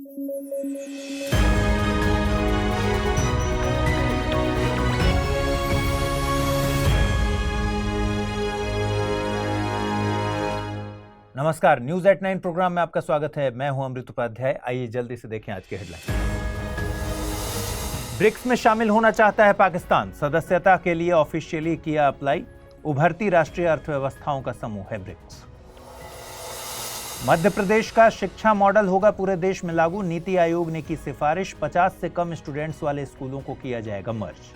नमस्कार, news at 9 programme में आपका स्वागत है। मैं हूं अमृत उपाध्याय। आइए जल्दी से देखें आज के हेडलाइन। ब्रिक्स में शामिल होना चाहता है पाकिस्तान, सदस्यता के लिए ऑफिशियली किया अप्लाई। उभरती राष्ट्रीय अर्थव्यवस्थाओं का समूह है ब्रिक्स। मध्य प्रदेश का शिक्षा मॉडल होगा पूरे देश में लागू, नीति आयोग ने की सिफारिश। 50 से कम स्टूडेंट्स वाले स्कूलों को किया जाएगा मर्ज।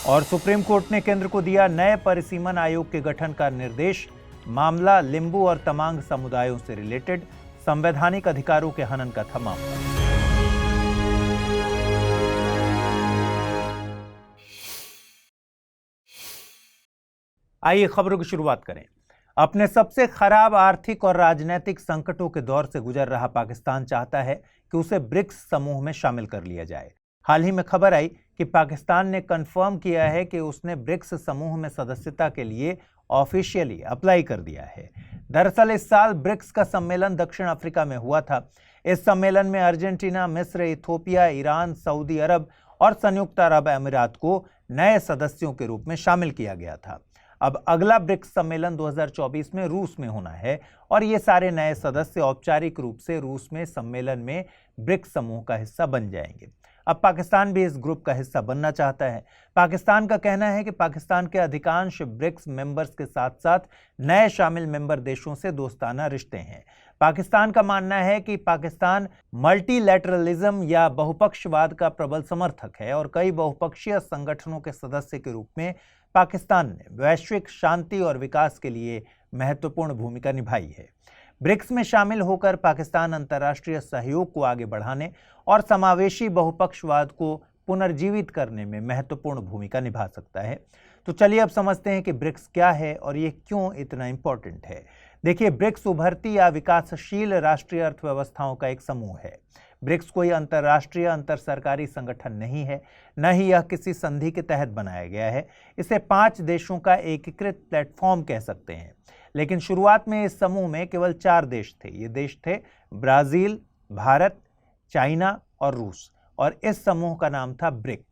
और सुप्रीम कोर्ट ने केंद्र को दिया नए परिसीमन आयोग के गठन का निर्देश। मामला लिंबू और तमांग समुदायों से रिलेटेड, संवैधानिक अधिकारों के हनन का था मामला। आइए खबरों की शुरुआत करें। अपने सबसे खराब आर्थिक और राजनीतिक संकटों के दौर से गुजर रहा पाकिस्तान चाहता है कि उसे ब्रिक्स समूह में शामिल कर लिया जाए। हाल ही में खबर आई कि पाकिस्तान ने कंफर्म किया है कि उसने ब्रिक्स समूह में सदस्यता के लिए ऑफिशियली अप्लाई कर दिया है। दरअसल इस साल ब्रिक्स का सम्मेलन दक्षिण अफ्रीका में हुआ था। इस सम्मेलन में अर्जेंटीना, मिस्र, इथियोपिया, ईरान, सऊदी अरब और संयुक्त अरब अमीरात को नए सदस्यों के रूप में शामिल किया गया था। अब अगला ब्रिक्स सम्मेलन 2024 में रूस में होना है और ये सारे नए सदस्य औपचारिक रूप से रूस में सम्मेलन में ब्रिक्स समूह का हिस्सा बन जाएंगे। अब पाकिस्तान भी इस ग्रुप का हिस्सा बनना चाहता है। पाकिस्तान का कहना है कि पाकिस्तान के अधिकांश ब्रिक्स मेंबर्स के साथ साथ नए शामिल मेंबर देशों से दोस्ताना रिश्ते हैं। पाकिस्तान का मानना है कि पाकिस्तान मल्टीलैटरलिज्म या बहुपक्षवाद का प्रबल समर्थक है और कई बहुपक्षीय संगठनों के सदस्य के रूप में पाकिस्तान ने वैश्विक शांति और विकास के लिए महत्वपूर्ण भूमिका निभाई है। ब्रिक्स में शामिल होकर पाकिस्तान अंतर्राष्ट्रीय सहयोग को आगे बढ़ाने और समावेशी बहुपक्षवाद को पुनर्जीवित करने में महत्वपूर्ण भूमिका निभा सकता है। तो चलिए अब समझते हैं कि ब्रिक्स क्या है और ये क्यों इतना इंपॉर्टेंट है। देखिए, ब्रिक्स उभरती या विकासशील राष्ट्रीय अर्थव्यवस्थाओं का एक समूह है। ब्रिक्स कोई अंतर्राष्ट्रीय अंतर सरकारी संगठन नहीं है, न ही यह किसी संधि के तहत बनाया गया है। इसे 5 देशों का एकीकृत प्लेटफॉर्म कह सकते हैं। लेकिन शुरुआत में इस समूह में केवल 4 देश थे। ये देश थे ब्राजील, भारत, चाइना और रूस, और इस समूह का नाम था ब्रिक।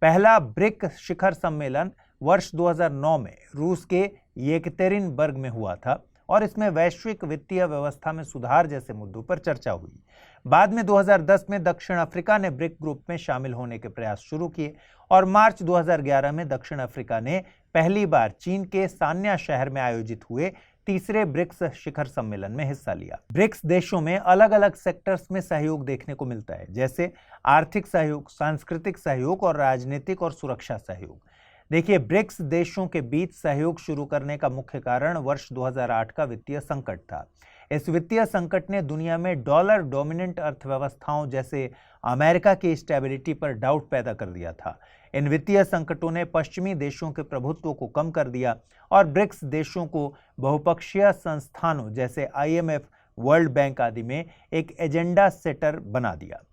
पहला ब्रिक शिखर सम्मेलन वर्ष 2009 में रूस के येकतेरिनबर्ग में हुआ था और इसमें वैश्विक वित्तीय व्यवस्था में सुधार जैसे मुद्दों पर चर्चा हुई। बाद में 2010 में दक्षिण अफ्रीका ने ब्रिक ग्रुप में शामिल होने के प्रयास शुरू किए और मार्च 2011 में दक्षिण अफ्रीका ने पहली बार चीन के सान्या शहर में आयोजित हुए तीसरे ब्रिक्स शिखर सम्मेलन में हिस्सा लिया। ब्रिक्स देशों में अलग अलग सेक्टर्स में सहयोग देखने को मिलता है, जैसे आर्थिक सहयोग, सांस्कृतिक सहयोग और राजनीतिक और सुरक्षा सहयोग। देखिए, ब्रिक्स देशों के बीच सहयोग शुरू करने का मुख्य कारण वर्ष 2008 का वित्तीय संकट था। इस वित्तीय संकट ने दुनिया में डॉलर डोमिनेंट अर्थव्यवस्थाओं जैसे अमेरिका की स्टेबिलिटी पर डाउट पैदा कर दिया था। इन वित्तीय संकटों ने पश्चिमी देशों के प्रभुत्व को कम कर दिया और ब्रिक्स देशों को बहुपक्षीय संस्थानों जैसे IMF, वर्ल्ड बैंक आदि में एक एजेंडा सेटर बना दिया।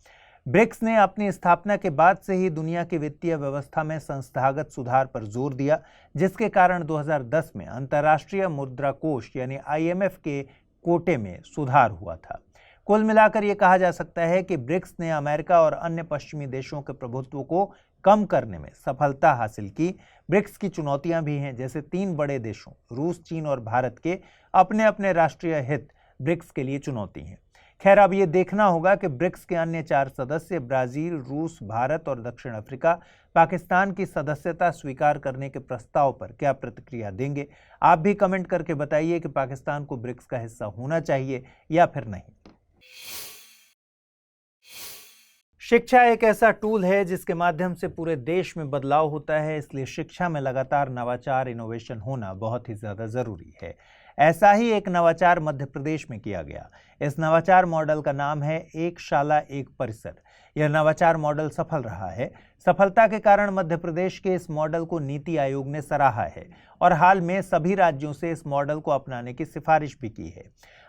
ब्रिक्स ने अपनी स्थापना के बाद से ही दुनिया की वित्तीय व्यवस्था में संस्थागत सुधार पर जोर दिया, जिसके कारण 2010 में अंतर्राष्ट्रीय मुद्रा कोष यानी IMF के कोटे में सुधार हुआ था। कुल मिलाकर यह कहा जा सकता है कि ब्रिक्स ने अमेरिका और अन्य पश्चिमी देशों के प्रभुत्व को कम करने में सफलता हासिल की। ब्रिक्स की चुनौतियां भी हैं, जैसे 3 बड़े देशों रूस, चीन और भारत के अपने अपने राष्ट्रीय हित ब्रिक्स के लिए चुनौती हैं। खैर, अब ये देखना होगा कि ब्रिक्स के अन्य 4 सदस्य ब्राजील, रूस, भारत और दक्षिण अफ्रीका पाकिस्तान की सदस्यता स्वीकार करने के प्रस्ताव पर क्या प्रतिक्रिया देंगे। आप भी कमेंट करके बताइए कि पाकिस्तान को ब्रिक्स का हिस्सा होना चाहिए या फिर नहीं। शिक्षा एक ऐसा टूल है जिसके माध्यम से पूरे देश में बदलाव होता है, इसलिए शिक्षा में लगातार नवाचार, इनोवेशन होना बहुत ही ज़्यादा ज़रूरी है। ऐसा ही एक नवाचार मध्य प्रदेश में किया गया। इस नवाचार मॉडल का नाम है एक शाला एक परिसर। यह नवाचार मॉडल सफल रहा है। सफलता के कारण मध्य प्रदेश के इस मॉडल को नीति आयोग ने सराहा है और हाल में सभी राज्यों से इस मॉडल को अपनाने की सिफारिश भी की है।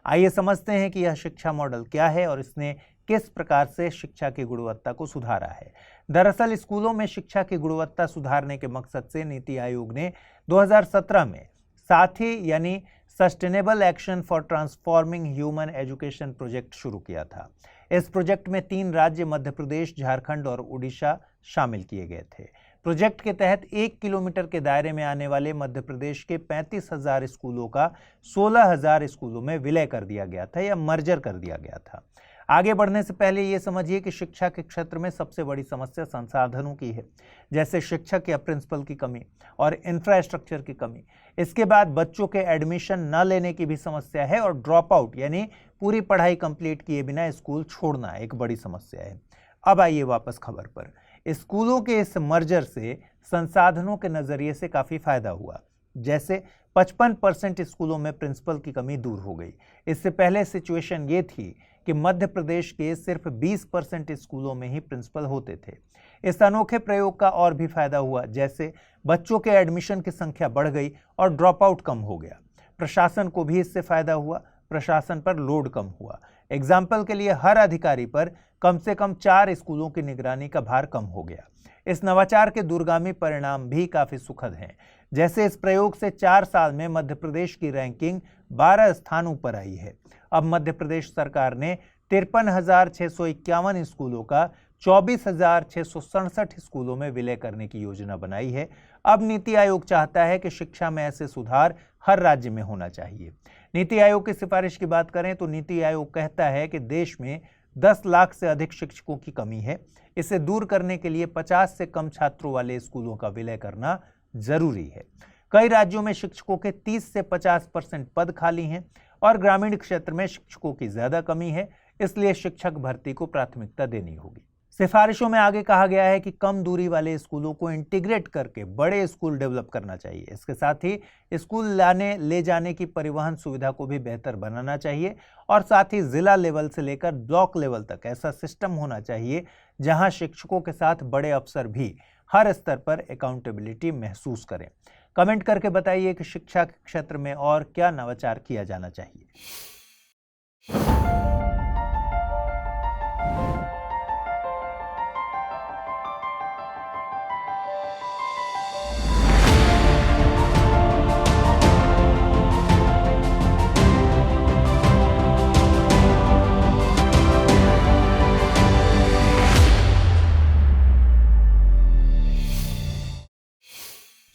आइए समझते हैं कि यह शिक्षा मॉडल क्या है और इसने किस प्रकार से शिक्षा की गुणवत्ता को सुधारा है। दरअसल स्कूलों में शिक्षा की गुणवत्ता सुधारने के मकसद से नीति आयोग ने 2017 में साथी यानी sustainable action for transforming human education project शुरू किया था। इस प्रोजेक्ट में 3 राज्य मध्य प्रदेश, झारखंड और उड़ीसा शामिल किए गए थे। प्रोजेक्ट के तहत 1 किलोमीटर के दायरे में आने वाले मध्य प्रदेश के 35,000 स्कूलों का 16,000 स्कूलों में विलय कर दिया गया था या मर्जर कर दिया गया था। आगे बढ़ने से पहले ये समझिए कि शिक्षा के क्षेत्र में सबसे बड़ी समस्या संसाधनों की है, जैसे शिक्षक या प्रिंसिपल की कमी और इंफ्रास्ट्रक्चर की कमी। इसके बाद बच्चों के एडमिशन न लेने की भी समस्या है और ड्रॉप आउट यानी पूरी पढ़ाई कंप्लीट किए बिना स्कूल छोड़ना एक बड़ी समस्या है। अब आइए वापस खबर पर। स्कूलों के इस मर्जर से संसाधनों के नजरिए से काफी फायदा हुआ। जैसे 55% स्कूलों में प्रिंसिपल की कमी दूर हो गई। इससे पहले सिचुएशन ये थी कि मध्य प्रदेश के सिर्फ 20% स्कूलों में ही प्रिंसिपल होते थे। इस अनोखे प्रयोग का और भी फायदा हुआ, जैसे बच्चों के एडमिशन की संख्या बढ़ गई और ड्रॉप आउट कम हो गया। प्रशासन को भी इससे फायदा हुआ, प्रशासन पर लोड कम हुआ। एग्जाम्पल के लिए हर अधिकारी पर कम से कम 4 स्कूलों की निगरानी का भार कम हो गया। इस नवाचार के दूरगामी परिणाम भी काफी सुखद हैं। जैसे इस प्रयोग से 4 साल में मध्य प्रदेश की रैंकिंग 12 स्थानों पर आई है। अब मध्य प्रदेश सरकार ने 53,651 स्कूलों का 24,667 स्कूलों में विलय करने की योजना बनाई है। अब नीति आयोग चाहता है कि शिक्षा में ऐसे सुधार हर राज्य में होना चाहिए। नीति आयोग की सिफारिश की बात करें तो नीति आयोग कहता है कि देश में 10 लाख से अधिक शिक्षकों की कमी है। इसे दूर करने के लिए 50 से कम छात्रों वाले स्कूलों का विलय करना जरूरी है। कई राज्यों में शिक्षकों के 30 से 50% पद खाली हैं और ग्रामीण क्षेत्र में शिक्षकों की ज्यादा कमी है, इसलिए शिक्षक भर्ती को प्राथमिकता देनी होगी। सिफारिशों में आगे कहा गया है कि कम दूरी वाले स्कूलों को इंटीग्रेट करके बड़े स्कूल डेवलप करना चाहिए। इसके साथ ही स्कूल ले जाने की परिवहन सुविधा को भी बेहतर बनाना चाहिए और साथ ही जिला लेवल से लेकर ब्लॉक लेवल तक ऐसा सिस्टम होना चाहिए जहां शिक्षकों के साथ बड़े अफसर भी हर स्तर पर अकाउंटेबिलिटी महसूस करें। कमेंट करके बताइए कि शिक्षा के क्षेत्र में और क्या नवाचार किया जाना चाहिए।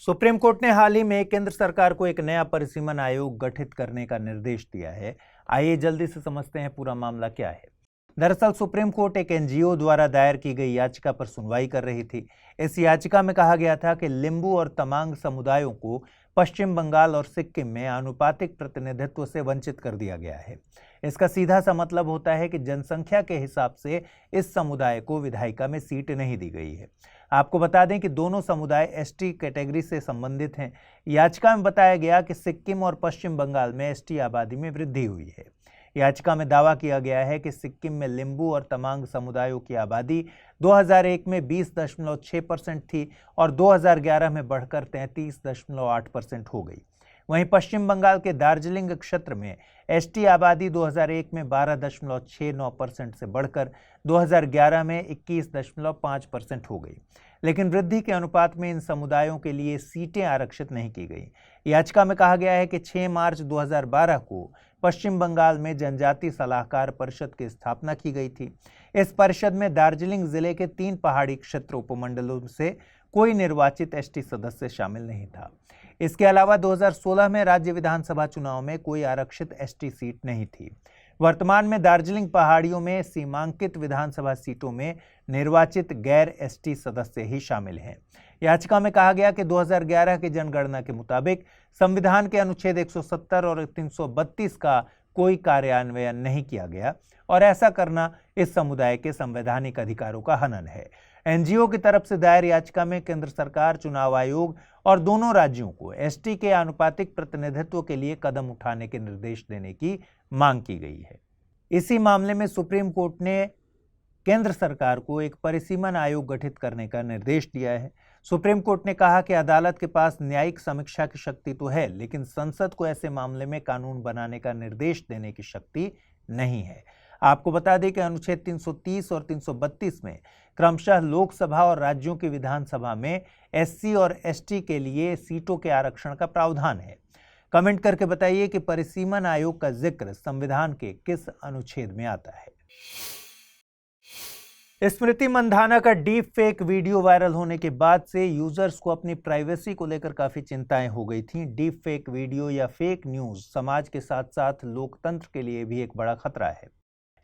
सुप्रीम कोर्ट ने हाल ही में केंद्र सरकार को एक नया परिसीमन आयोग गठित करने का निर्देश दिया है। आइए जल्दी से समझते हैं पूरा मामला क्या है। दरअसल सुप्रीम कोर्ट एक एनजीओ द्वारा दायर की गई याचिका पर सुनवाई कर रही थी। इस याचिका में कहा गया था कि लिंबू और तमांग समुदायों को पश्चिम बंगाल और सिक्किम में आनुपातिक प्रतिनिधित्व से वंचित कर दिया गया है। इसका सीधा सा मतलब होता है कि जनसंख्या के हिसाब से इस समुदाय को विधायिका में सीट नहीं दी गई है। आपको बता दें कि दोनों समुदाय एसटी कैटेगरी से संबंधित हैं। याचिका में बताया गया कि सिक्किम और पश्चिम बंगाल में एसटी आबादी में वृद्धि हुई है। याचिका में दावा किया गया है कि सिक्किम में लिंबू और तमांग समुदायों की आबादी 2001 में 20.6% थी और 2011 में बढ़कर 33.8% हो गई। वहीं पश्चिम बंगाल के दार्जिलिंग क्षेत्र में एसटी आबादी 2001 में 12.69% से बढ़कर 2011 में 21.5% हो गई। लेकिन वृद्धि के अनुपात में इन समुदायों के लिए सीटें आरक्षित नहीं की गई। याचिका में कहा गया है कि 6 मार्च 2012 को पश्चिम बंगाल में जनजाति सलाहकार परिषद की स्थापना की गई थी। इस परिषद में दार्जिलिंग जिले के 3 पहाड़ी क्षेत्र उपमंडलों से कोई निर्वाचित एसटी सदस्य शामिल नहीं था। इसके अलावा 2016 में राज्य विधानसभा चुनाव में कोई आरक्षित एसटी सीट नहीं थी। वर्तमान में दार्जिलिंग पहाड़ियों में सीमांकित विधानसभा सीटों में निर्वाचित गैर एसटी सदस्य ही शामिल हैं। याचिका में कहा गया कि 2011 की जनगणना के मुताबिक संविधान के अनुच्छेद 170 और 332 का कोई कार्यान्वयन नहीं किया गया और ऐसा करना इस समुदाय के संवैधानिक अधिकारों का हनन है। एनजीओ की तरफ से दायर याचिका में केंद्र सरकार, चुनाव आयोग और दोनों राज्यों को एसटी के आनुपातिक प्रतिनिधित्व के लिए कदम उठाने के निर्देश देने की मांग की गई है। इसी मामले में सुप्रीम कोर्ट ने केंद्र सरकार को एक परिसीमन आयोग गठित करने का निर्देश दिया है। सुप्रीम कोर्ट ने कहा कि अदालत के पास न्यायिक समीक्षा की शक्ति तो है, लेकिन संसद को ऐसे मामले में कानून बनाने का निर्देश देने की शक्ति नहीं है। आपको बता दें कि अनुच्छेद 330 और 332 में क्रमशः लोकसभा और राज्यों की विधानसभा में एससी और एसटी के लिए सीटों के आरक्षण का प्रावधान है। कमेंट करके बताइए कि परिसीमन आयोग का जिक्र संविधान के किस अनुच्छेद में आता है। स्मृति मंधाना का डीप फेक वीडियो वायरल होने के बाद से यूजर्स को अपनी प्राइवेसी को लेकर काफी चिंताएं हो गई थीं। डीप फेक वीडियो या फेक न्यूज समाज के साथ साथ लोकतंत्र के लिए भी एक बड़ा खतरा है।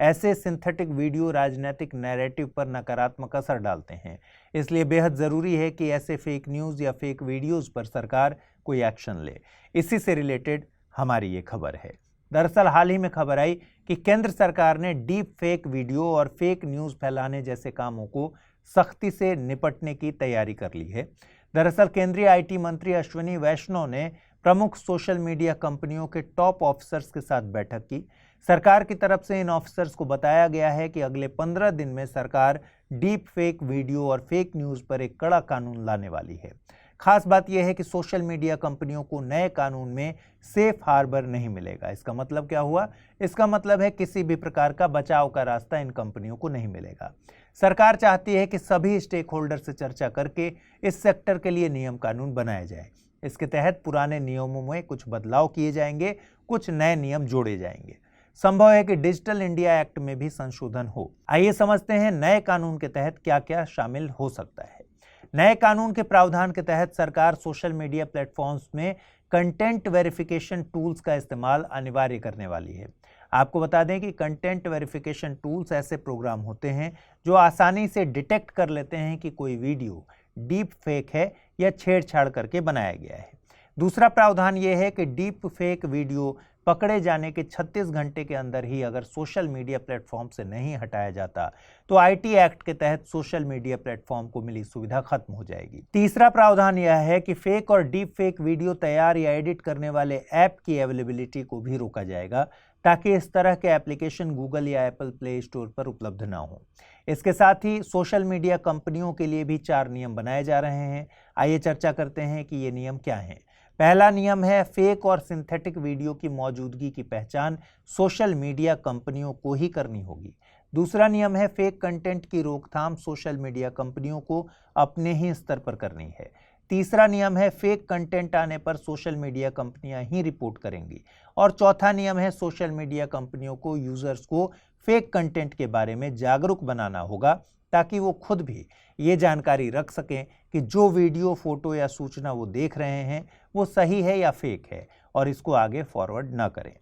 ऐसे सिंथेटिक वीडियो राजनीतिक नैरेटिव पर नकारात्मक असर डालते हैं, इसलिए बेहद जरूरी है कि ऐसे फेक न्यूज या फेक वीडियोज पर सरकार कोई एक्शन ले। इसी से रिलेटेड हमारी ये खबर है। दरअसल हाल ही में खबर आई कि केंद्र सरकार ने डीप फेक वीडियो और फेक न्यूज फैलाने जैसे कामों को सख्ती से निपटने की तैयारी कर ली है। दरअसल केंद्रीय आईटी मंत्री अश्विनी वैष्णव ने प्रमुख सोशल मीडिया कंपनियों के टॉप ऑफिसर्स के साथ बैठक की। सरकार की तरफ से इन ऑफिसर्स को बताया गया है कि अगले 15 दिन में सरकार डीप फेक वीडियो और फेक न्यूज पर एक कड़ा कानून लाने वाली है। खास बात यह है कि सोशल मीडिया कंपनियों को नए कानून में सेफ हार्बर नहीं मिलेगा। इसका मतलब क्या हुआ? इसका मतलब है किसी भी प्रकार का बचाव का रास्ता इन कंपनियों को नहीं मिलेगा। सरकार चाहती है कि सभी स्टेक होल्डर से चर्चा करके इस सेक्टर के लिए नियम कानून बनाए जाए। इसके तहत पुराने नियमों में कुछ बदलाव किए जाएंगे, कुछ नए नियम जोड़े जाएंगे। संभव है कि डिजिटल इंडिया एक्ट में भी संशोधन हो। आइए समझते हैं नए कानून के तहत क्या क्या शामिल हो सकता है। नए कानून के प्रावधान के तहत सरकार सोशल मीडिया प्लेटफॉर्म्स में कंटेंट वेरिफिकेशन टूल्स का इस्तेमाल अनिवार्य करने वाली है। आपको बता दें कि कंटेंट वेरिफिकेशन टूल्स ऐसे प्रोग्राम होते हैं जो आसानी से डिटेक्ट कर लेते हैं कि कोई वीडियो डीप फेक है या छेड़छाड़ करके बनाया गया है। दूसरा प्रावधान यह है कि डीप फेक वीडियो पकड़े जाने के 36 घंटे के अंदर ही अगर सोशल मीडिया प्लेटफॉर्म से नहीं हटाया जाता तो आईटी एक्ट के तहत सोशल मीडिया प्लेटफॉर्म को मिली सुविधा खत्म हो जाएगी। तीसरा प्रावधान यह है कि फेक और डीप फेक वीडियो तैयार या एडिट करने वाले ऐप की अवेलेबिलिटी को भी रोका जाएगा, ताकि इस तरह के एप्लीकेशन गूगल या एप्पल प्ले स्टोर पर उपलब्ध ना हो। इसके साथ ही सोशल मीडिया कंपनियों के लिए भी 4 नियम बनाए जा रहे हैं। आइए चर्चा करते हैं कि ये नियम क्या हैं। पहला नियम है फेक और सिंथेटिक वीडियो की मौजूदगी की पहचान सोशल मीडिया कंपनियों को ही करनी होगी। दूसरा नियम है फेक कंटेंट की रोकथाम सोशल मीडिया कंपनियों को अपने ही स्तर पर करनी है। तीसरा नियम है फेक कंटेंट आने पर सोशल मीडिया कंपनियां ही रिपोर्ट करेंगी। और चौथा नियम है सोशल मीडिया कंपनियों को यूजर्स को फेक कंटेंट के बारे में जागरूक बनाना होगा, ताकि वो खुद भी ये जानकारी रख सकें कि जो वीडियो, फोटो या सूचना वो देख रहे हैं वो सही है या फेक है और इसको आगे फॉरवर्ड ना करें।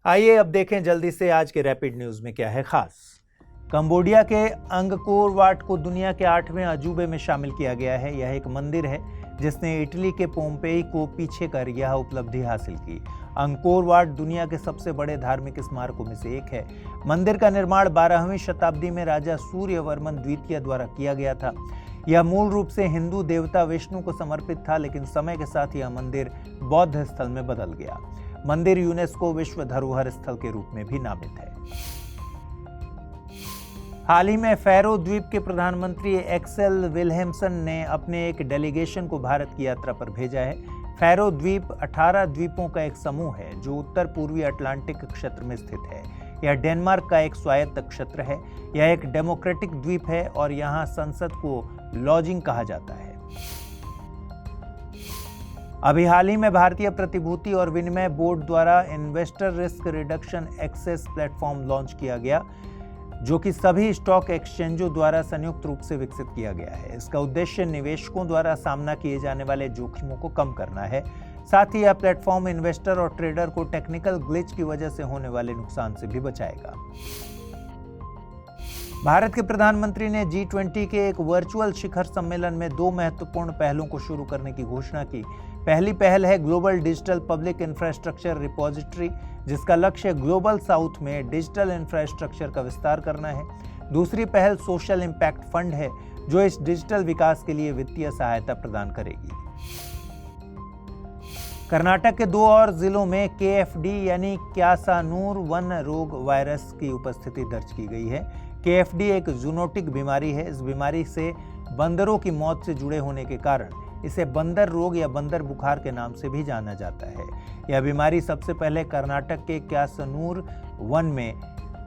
आइए अब देखें जल्दी से आज के रैपिड न्यूज में क्या है खास। कंबोडिया के अंगकोर वाट को दुनिया के 8वें अजूबे में शामिल किया गया है। यह एक मंदिर है जिसने इटली के पोम्पेई को पीछे कर यह उपलब्धि हासिल की। अंगकोर वाट दुनिया के सबसे बड़े धार्मिक स्मारकों में से एक है। मंदिर का निर्माण 12वीं शताब्दी में राजा सूर्यवर्मन द्वितीय द्वारा किया गया था। यह मूल रूप से हिंदू देवता विष्णु को समर्पित था, लेकिन समय के साथ यह मंदिर बौद्ध स्थल में बदल गया। मंदिर यूनेस्को विश्व धरोहर स्थल के रूप में भी नामित है। हाल ही में फैरो द्वीप के प्रधानमंत्री एक्सेल विल्हेमसन ने अपने एक डेलीगेशन को भारत की यात्रा पर भेजा है। फैरो द्वीप 18 द्वीपों का एक समूह है जो उत्तर पूर्वी अटलांटिक क्षेत्र में स्थित है। यह डेनमार्क का एक स्वायत्त क्षेत्र है। यह एक डेमोक्रेटिक द्वीप है और यहाँ संसद को लॉजिंग कहा जाता है। अभी हाल ही में भारतीय प्रतिभूति और विनिमय बोर्ड द्वारा investor risk reduction access platform launch किया गया, जो कि सभी स्टॉक एक्सचेंजों द्वारा संयुक्त रूप से विकसित किया गया है। इसका उद्देश्य निवेशकों द्वारा सामना किए जाने वाले जोखिमों को कम करना है। साथ ही यह प्लेटफॉर्म इन्वेस्टर और ट्रेडर को टेक्निकल ग्लिच की वजह से होने वाले नुकसान से भी बचाएगा। भारत के प्रधानमंत्री ने G20 के एक वर्चुअल शिखर सम्मेलन में 2 महत्वपूर्ण पहलों को शुरू करने की घोषणा की। पहली पहल है global digital public infrastructure repository, जिसका लक्ष्य ग्लोबल साउथ में डिजिटल इंफ्रास्ट्रक्चर का विस्तार करना है। दूसरी पहल सोशल इम्पैक्ट फंड है, जो इस डिजिटल विकास के लिए वित्तीय सहायता प्रदान करेगी। कर्नाटक के 2 और जिलों में KFD यानी क्यासानूर वन रोग वायरस की उपस्थिति दर्ज की गई है। KFD एक जूनोटिक बीमारी है। इस बीमारी से बंदरों की मौत से जुड़े होने के कारण इसे बंदर रोग या बंदर बुखार के नाम से भी जाना जाता है। यह बीमारी सबसे पहले कर्नाटक के क्यासनूर वन में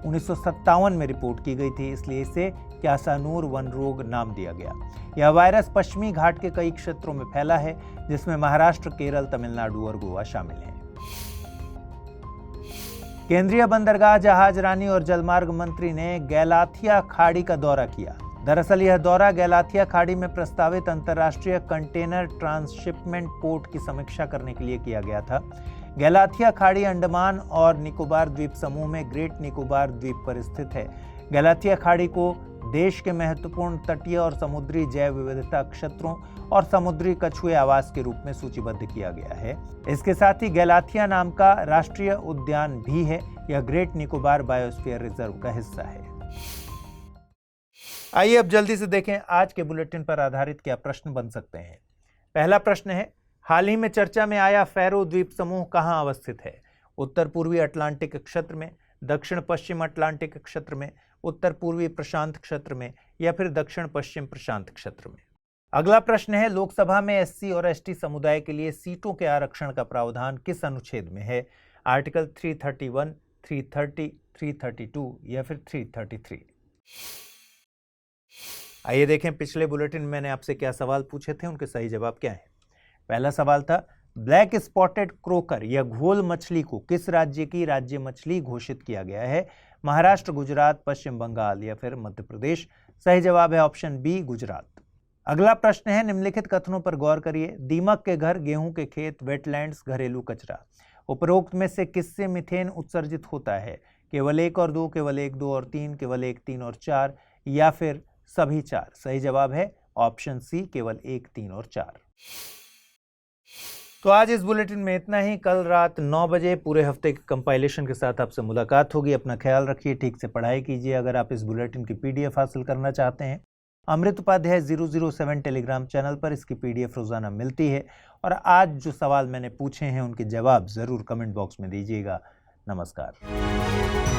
1957 में रिपोर्ट की गई थी, इसलिए इसे क्यासानूर वन रोग नाम दिया गया। यह वायरस पश्चिमी घाट के कई क्षेत्रों में फैला है, जिसमें महाराष्ट्र, केरल, तमिलनाडु और गोवा शामिल हैं। केंद्रीय बंदरगाह, जहाज रानी और जलमार्ग मंत्री ने गैलाथिया खाड़ी का दौरा किया। दरअसल यह दौरा गैलाथिया खाड़ी में प्रस्तावित अंतर्राष्ट्रीय कंटेनर ट्रांसशिपमेंट पोर्ट की समीक्षा करने के लिए किया गया था। गैलाथिया खाड़ी अंडमान और निकोबार द्वीप समूह में ग्रेट निकोबार द्वीप पर स्थित है। गैलाथिया खाड़ी को देश के महत्वपूर्ण तटीय और समुद्री जैव विविधता क्षेत्रों और समुद्री कछुए आवास के रूप में सूचीबद्ध किया गया है। इसके साथ ही गैलाथिया नाम का राष्ट्रीय उद्यान भी है। यह ग्रेट निकोबार बायोस्फीयर रिजर्व का हिस्सा है। आइए अब जल्दी से देखें आज के बुलेटिन पर आधारित क्या प्रश्न बन सकते हैं। पहला प्रश्न है, हाल ही में चर्चा में आया फैरो द्वीप समूह कहां अवस्थित है? उत्तर पूर्वी अटलांटिक क्षेत्र में, दक्षिण पश्चिम अटलांटिक क्षेत्र में, उत्तर पूर्वी प्रशांत क्षेत्र में या फिर दक्षिण पश्चिम प्रशांत क्षेत्र में? अगला प्रश्न है, लोकसभा में एससी और एसटी समुदाय के लिए सीटों के आरक्षण का प्रावधान किस अनुच्छेद में है? आर्टिकल 331, 330, 332 या फिर 333? आइए देखें पिछले बुलेटिन में मैंने आपसे क्या सवाल पूछे थे, उनके सही जवाब क्या है। पहला सवाल था, ब्लैक स्पॉटेड क्रोकर या घोल मछली को किस राज्य की राज्य मछली घोषित किया गया है? महाराष्ट्र, गुजरात, पश्चिम बंगाल या फिर मध्य प्रदेश? सही जवाब है ऑप्शन बी, गुजरात। अगला प्रश्न है, निम्नलिखित कथनों पर गौर करिए। दीमक के घर, गेहूं के खेत, वेटलैंड्स, घरेलू कचरा। उपरोक्त में से किससे मीथेन उत्सर्जित होता है? केवल 1 और 2, केवल 1, 2 और 3, केवल 1, 3 और 4 या फिर सभी 4? सही जवाब है ऑप्शन सी, केवल 1, 3 और 4। तो आज इस बुलेटिन में इतना ही। कल रात 9 बजे पूरे हफ्ते के कंपाइलेशन के साथ आपसे मुलाकात होगी। अपना ख्याल रखिए, ठीक से पढ़ाई कीजिए। अगर आप इस बुलेटिन की पीडीएफ हासिल करना चाहते हैं, अमृत उपाध्याय 007 टेलीग्राम चैनल पर इसकी पीडीएफ रोजाना मिलती है। और आज जो सवाल मैंने पूछे हैं उनके जवाब जरूर कमेंट बॉक्स में दीजिएगा। नमस्कार।